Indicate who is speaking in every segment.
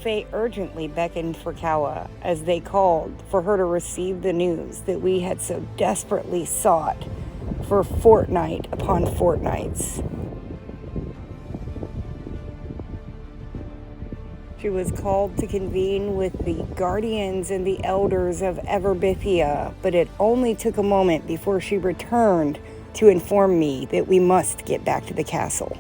Speaker 1: Fae urgently beckoned for Kalla as they called for her to receive the news that we had so desperately sought for fortnight upon fortnights. She was called to convene with the guardians and the elders of Everbithia, but it only took a moment before she returned to inform me that we must get back to the castle.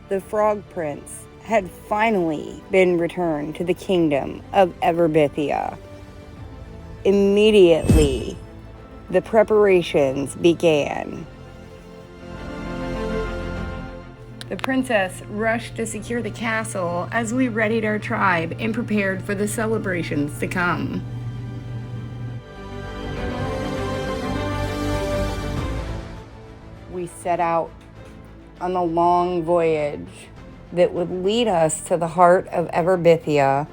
Speaker 1: The Frog Prince had finally been returned to the kingdom of Everbithia. Immediately, the preparations began. The princess rushed to secure the castle as we readied our tribe and prepared for the celebrations to come. We set out on a long voyage that would lead us to the heart of Everbithia,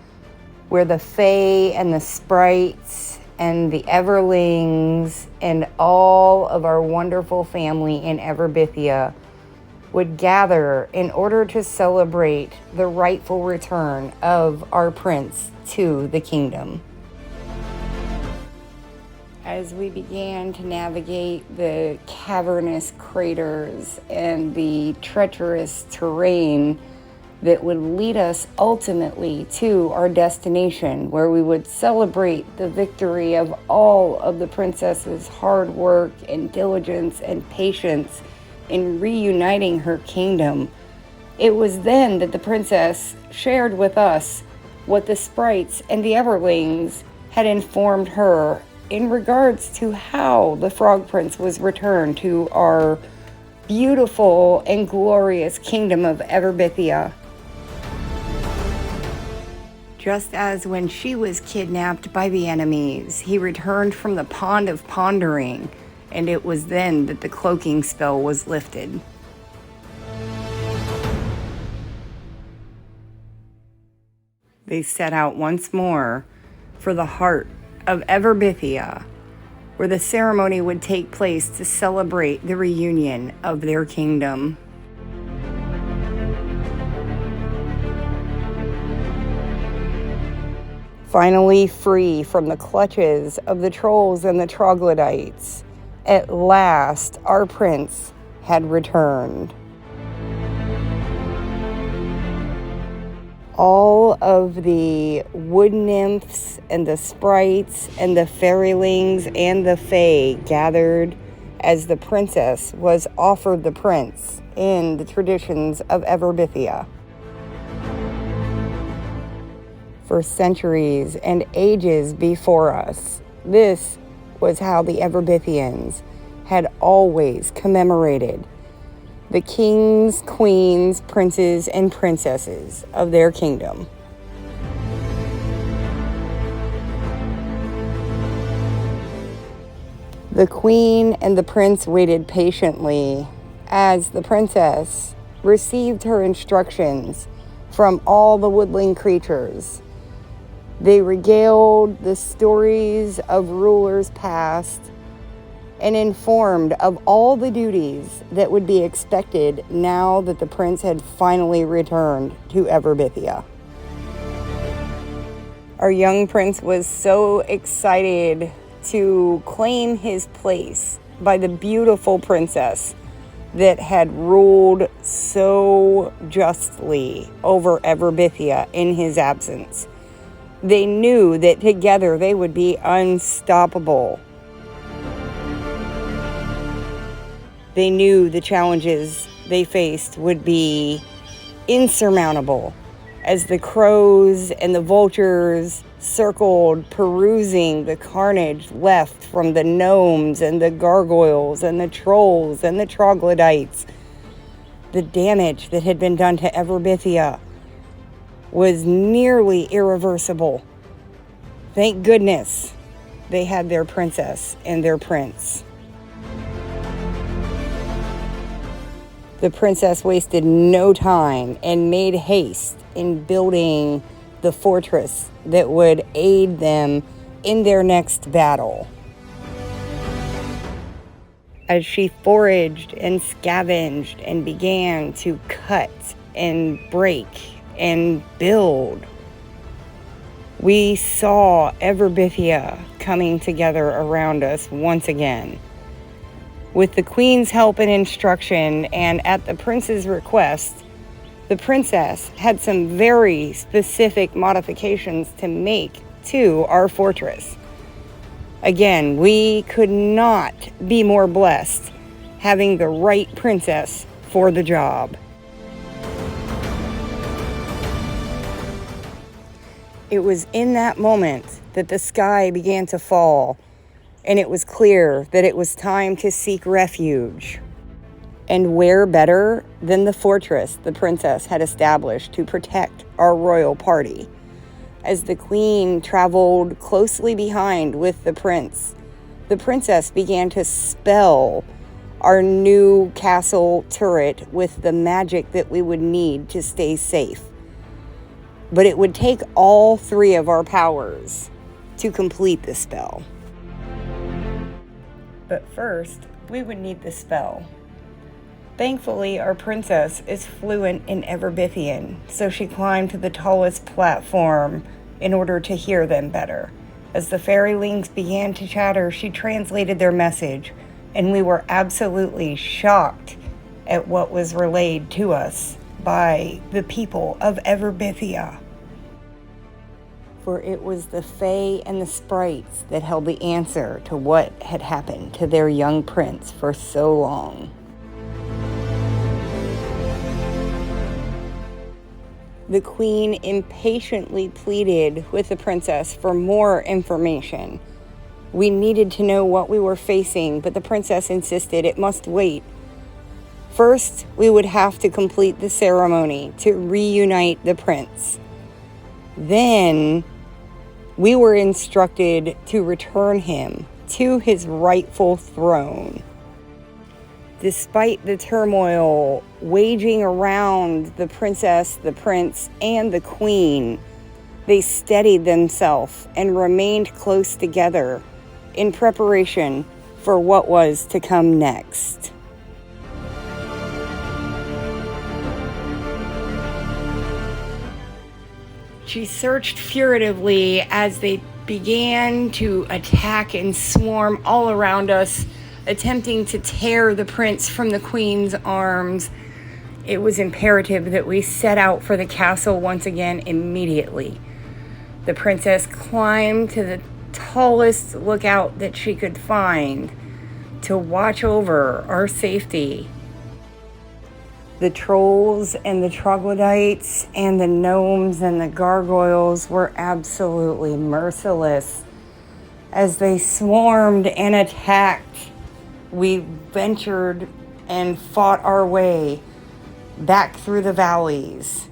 Speaker 1: where the Fae and the sprites and the Everlings and all of our wonderful family in Everbithia would gather in order to celebrate the rightful return of our prince to the kingdom. As we began to navigate the cavernous craters and the treacherous terrain that would lead us ultimately to our destination, where we would celebrate the victory of all of the princess's hard work and diligence and patience in reuniting her kingdom, it was then that the princess shared with us what the sprites and the Everlings had informed her in regards to how the Frog Prince was returned to our beautiful and glorious kingdom of Everbithia. Just as when she was kidnapped by the enemies, he returned from the Pond of Pondering, and it was then that the cloaking spell was lifted. They set out once more for the heart of Everbithia, where the ceremony would take place to celebrate the reunion of their kingdom. Finally free from the clutches of the trolls and the troglodytes, at last our prince had returned. All of the wood nymphs and the sprites and the fairylings and the fae gathered as the princess was offered the prince in the traditions of Everbithia. For centuries and ages before us, this was how the Everbithians had always commemorated the kings, queens, princes, and princesses of their kingdom. The queen and the prince waited patiently as the princess received her instructions from all the woodland creatures. They regaled the stories of rulers past and informed of all the duties that would be expected now that the prince had finally returned to Everbithia. Our young prince was so excited to claim his place by the beautiful princess that had ruled so justly over Everbithia in his absence. They knew that together they would be unstoppable. They knew the challenges they faced would be insurmountable as the crows and the vultures circled, perusing the carnage left from the gnomes and the gargoyles and the trolls and the troglodytes. The damage that had been done to Everbithia was nearly irreversible. Thank goodness they had their princess and their prince. The princess wasted no time and made haste in building the fortress that would aid them in their next battle. as she foraged and scavenged and began to cut and break and build. We saw Everbithia coming together around us once again. With the queen's help and instruction, and at the prince's request, the princess had some very specific modifications to make to our fortress. Again, we could not be more blessed having the right princess for the job. It was in that moment that the sky began to fall, and it was clear that it was time to seek refuge. And where better than the fortress the princess had established to protect our royal party? As the queen traveled closely behind with the princess began to spell our new castle turret with the magic that we would need to stay safe. But it would take all three of our powers to complete the spell. But first, we would need the spell. Thankfully, our princess is fluent in Everbithian, so she climbed to the tallest platform in order to hear them better. As the fairylings began to chatter, she translated their message, and we were absolutely shocked at what was relayed to us by the people of Everbithia. For it was the fae and the sprites that held the answer to what had happened to their young prince for so long. The queen impatiently pleaded with the princess for more information. We needed to know what we were facing, but the princess insisted it must wait. First, we would have to complete the ceremony to reunite the prince. Then, we were instructed to return him to his rightful throne. Despite the turmoil waging around the princess, the prince, and the queen, they steadied themselves and remained close together in preparation for what was to come next. She searched furtively as they began to attack and swarm all around us, attempting to tear the prince from the queen's arms. It was imperative that we set out for the castle once again immediately. The princess climbed to the tallest lookout that she could find to watch over our safety. The trolls and the troglodytes and the gnomes and the gargoyles were absolutely merciless as they swarmed and attacked. We ventured and fought our way back through the valleys.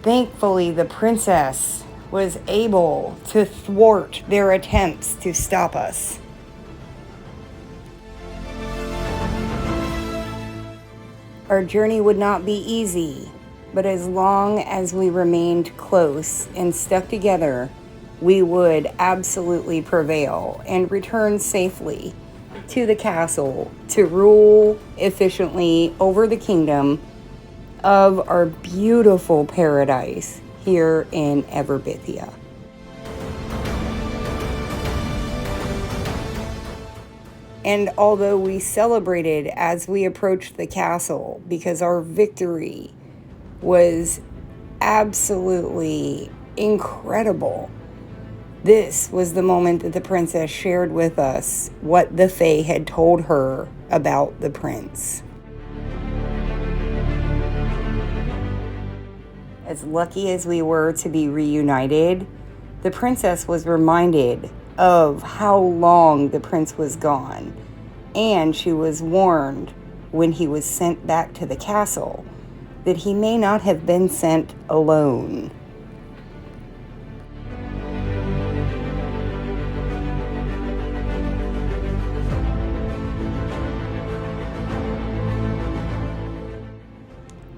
Speaker 1: Thankfully, the princess was able to thwart their attempts to stop us. Our journey would not be easy, but as long as we remained close and stuck together, we would absolutely prevail and return safely to the castle to rule efficiently over the kingdom of our beautiful paradise here in Everbithia. And although we celebrated as we approached the castle because our victory was absolutely incredible, this was the moment that the princess shared with us what the fae had told her about the prince. As lucky as we were to be reunited, the princess was reminded of how long the prince was gone, and she was warned when he was sent back to the castle that he may not have been sent alone.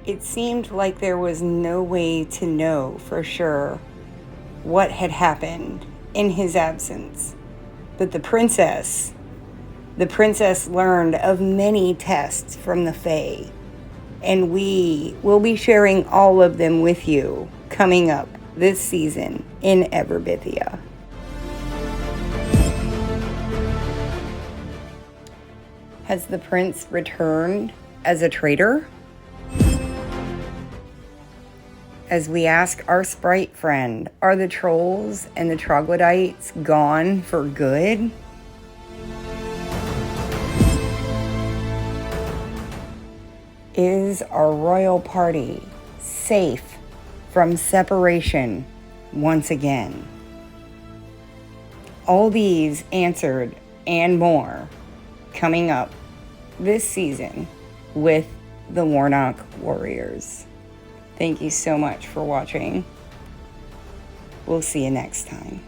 Speaker 1: It seemed like there was no way to know for sure what had happened in his absence, but the princess The princess learned of many tests from the Fae, and we will be sharing all of them with you coming up this season in Everbithia. Has the prince returned as a traitor? As we ask our sprite friend, are the trolls and the troglodytes gone for good? Is our royal party safe from separation once again? All these answered and more coming up this season with the Warnock Warriors. Thank you so much for watching. We'll see you next time.